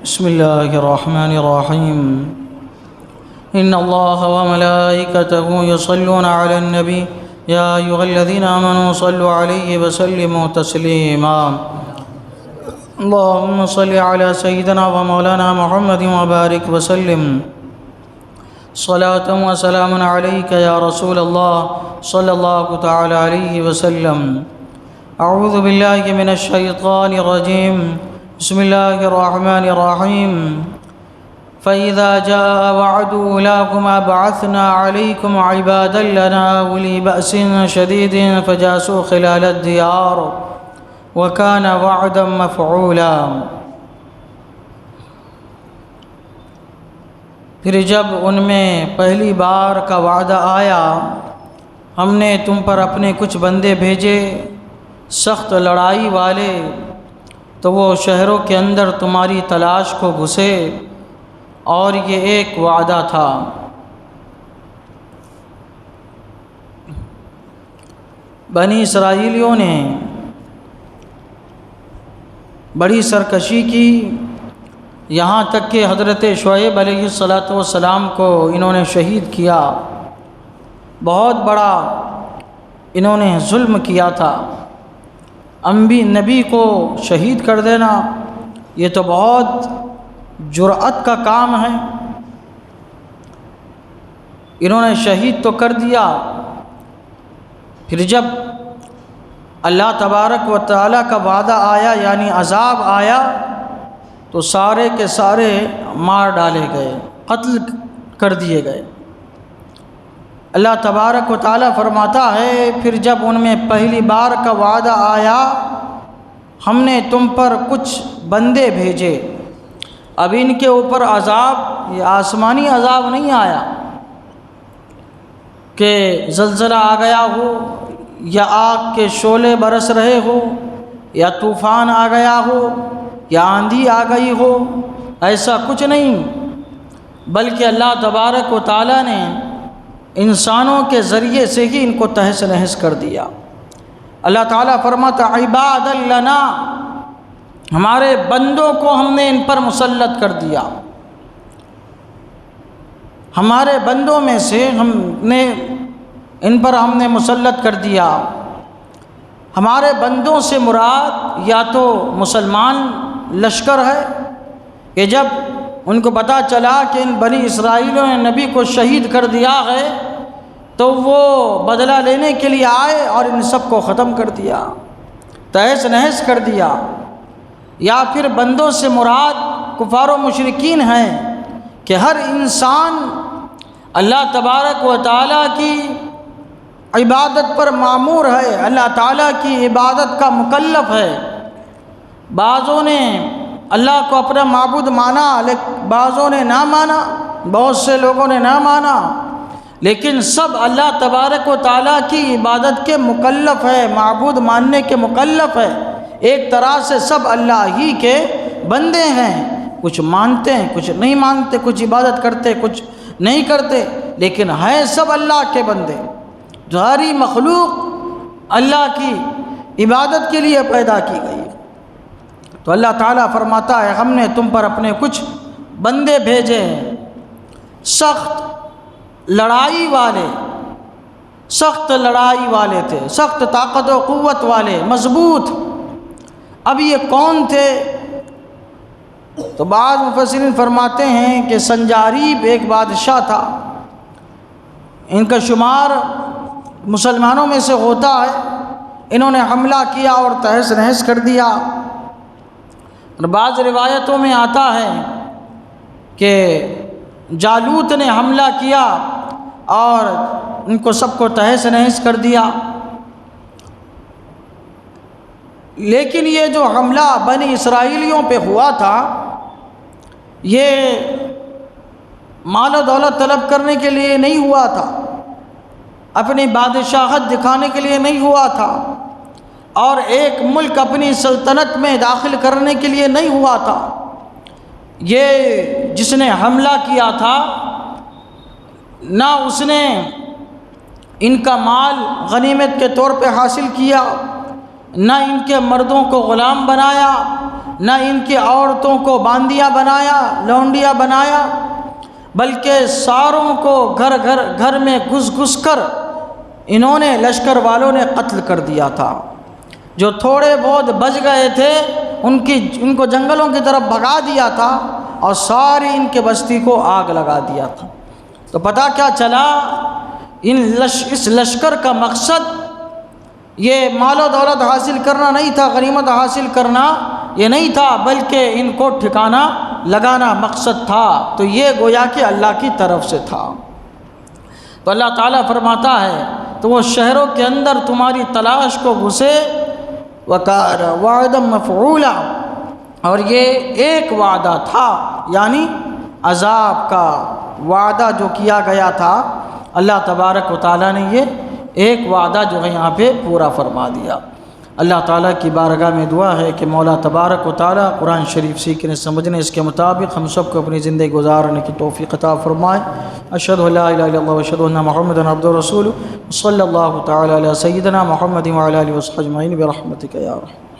بسم الله الرحمن الرحيم إن الله وملائكته يصلون على النبي يا أيها الذين آمنوا صلوا عليه وسلموا تسليما اللهم صل على سيدنا ومولانا محمد وبارك وسلم صلاة وسلام عليك يا رسول الله صلى الله تعالى عليه وسلم أعوذ بالله من الشيطان الرجيم بسم الله الرحمن الرحيم فإذا جاء وعد أولاكما بعثنا عليكم عبادا لنا أولي بأس شديد فجاسوا خلال الديار وكان وعدا مفعولا۔ پھر جب ان میں پہلی بار کا وعدہ آیا، ہم نے تم پر اپنے کچھ بندے بھیجے سخت لڑائی والے، تو وہ شہروں کے اندر تمہاری تلاش کو گھسے، اور یہ ایک وعدہ تھا۔ بنی اسرائیلیوں نے بڑی سرکشی کی، یہاں تک کہ حضرت شعیب علیہ السلام کو انہوں نے شہید کیا۔ بہت بڑا انہوں نے ظلم کیا تھا۔ نبی کو شہید کر دینا یہ تو بہت جرأت کا کام ہے۔ انہوں نے شہید تو کر دیا، پھر جب اللہ تبارک و تعالیٰ کا وعدہ آیا یعنی عذاب آیا تو سارے کے سارے مار ڈالے گئے، قتل کر دیے گئے۔ اللہ تبارک و تعالیٰ فرماتا ہے پھر جب ان میں پہلی بار کا وعدہ آیا، ہم نے تم پر کچھ بندے بھیجے۔ اب ان کے اوپر عذاب یہ آسمانی عذاب نہیں آیا کہ زلزلہ آ گیا ہو یا آگ کے شعلے برس رہے ہو یا طوفان آ گیا ہو یا آندھی آ گئی ہو، ایسا کچھ نہیں، بلکہ اللہ تبارک و تعالیٰ نے انسانوں کے ذریعے سے ہی ان کو تہس نہس کر دیا۔ اللہ تعالیٰ فرماتا عباد لنا، ہمارے بندوں کو ہم نے ان پر مسلط کر دیا۔ ہمارے بندوں میں سے ان پر ہم نے مسلط کر دیا۔ ہمارے بندوں سے مراد یا تو مسلمان لشکر ہے کہ جب ان کو پتہ چلا کہ ان بنی اسرائیلیوں نے نبی کو شہید کر دیا ہے تو وہ بدلہ لینے کے لیے آئے اور ان سب کو ختم کر دیا، تہس نہس کر دیا۔ یا پھر بندوں سے مراد کفار و مشرکین ہیں کہ ہر انسان اللہ تبارک و تعالیٰ کی عبادت پر مامور ہے، اللہ تعالیٰ کی عبادت کا مکلف ہے۔ بعضوں نے اللہ کو اپنا معبود مانا، لیکن بعضوں نے نہ مانا، بہت سے لوگوں نے نہ مانا، لیکن سب اللہ تبارک و تعالیٰ کی عبادت کے مکلف ہے، معبود ماننے کے مکلف ہے۔ ایک طرح سے سب اللہ ہی کے بندے ہیں، کچھ مانتے ہیں کچھ نہیں مانتے، کچھ عبادت کرتے کچھ نہیں کرتے، لیکن ہیں سب اللہ کے بندے۔ ساری مخلوق اللہ کی عبادت کے لیے پیدا کی گئی۔ تو اللہ تعالیٰ فرماتا ہے ہم نے تم پر اپنے کچھ بندے بھیجے سخت لڑائی والے تھے، سخت طاقت و قوت والے، مضبوط۔ اب یہ کون تھے؟ تو بعض مفسرین فرماتے ہیں کہ سنجاریب ایک بادشاہ تھا، ان کا شمار مسلمانوں میں سے ہوتا ہے، انہوں نے حملہ کیا اور تہس نہس کر دیا۔ اور بعض روایتوں میں آتا ہے کہ جالوت نے حملہ کیا اور ان کو سب کو تہس نہس کر دیا۔ لیکن یہ جو حملہ بنی اسرائیلیوں پہ ہوا تھا یہ مال و دولت طلب کرنے کے لیے نہیں ہوا تھا، اپنی بادشاہت دکھانے کے لیے نہیں ہوا تھا، اور ایک ملک اپنی سلطنت میں داخل کرنے کے لیے نہیں ہوا تھا۔ یہ جس نے حملہ کیا تھا نہ اس نے ان کا مال غنیمت کے طور پہ حاصل کیا، نہ ان کے مردوں کو غلام بنایا، نہ ان کی عورتوں کو باندیاں بنایا، لونڈیاں بنایا، بلکہ ساروں کو گھر میں گھس گھس کر انہوں نے، لشکر والوں نے قتل کر دیا تھا۔ جو تھوڑے بہت بچ گئے تھے ان کو جنگلوں کی طرف بھگا دیا تھا اور ساری ان کے بستی کو آگ لگا دیا تھا۔ تو پتہ کیا چلا، اس لشکر کا مقصد یہ مال و دولت حاصل کرنا نہیں تھا، غنیمت حاصل کرنا یہ نہیں تھا، بلکہ ان کو ٹھکانہ لگانا مقصد تھا۔ تو یہ گویا کہ اللہ کی طرف سے تھا۔ تو اللہ تعالیٰ فرماتا ہے تو وہ شہروں کے اندر تمہاری تلاش کو گھسے، وَكَانَ وَعْدًا مَفْعُولًا، اور یہ ایک وعدہ تھا، یعنی عذاب کا وعدہ جو کیا گیا تھا، اللہ تبارک و تعالیٰ نے یہ ایک وعدہ جو ہے یہاں پہ پورا فرما دیا۔ اللہ تعالیٰ کی بارگاہ میں دعا ہے کہ مولا تبارک و تعالیٰ قرآن شریف سیکھنے سمجھنے اس کے مطابق ہم سب کو اپنی زندگی گزارنے کی توفیق عطا فرمائے۔ اشہد ان لا الہ الا اللہ واشہد ان محمدا عبدہ ورسولہ، صلی اللہ تعالیٰ علی سیدنا محمد وعلی آلہ وصحبہ اجمعین برحمتک یا رحمۃ۔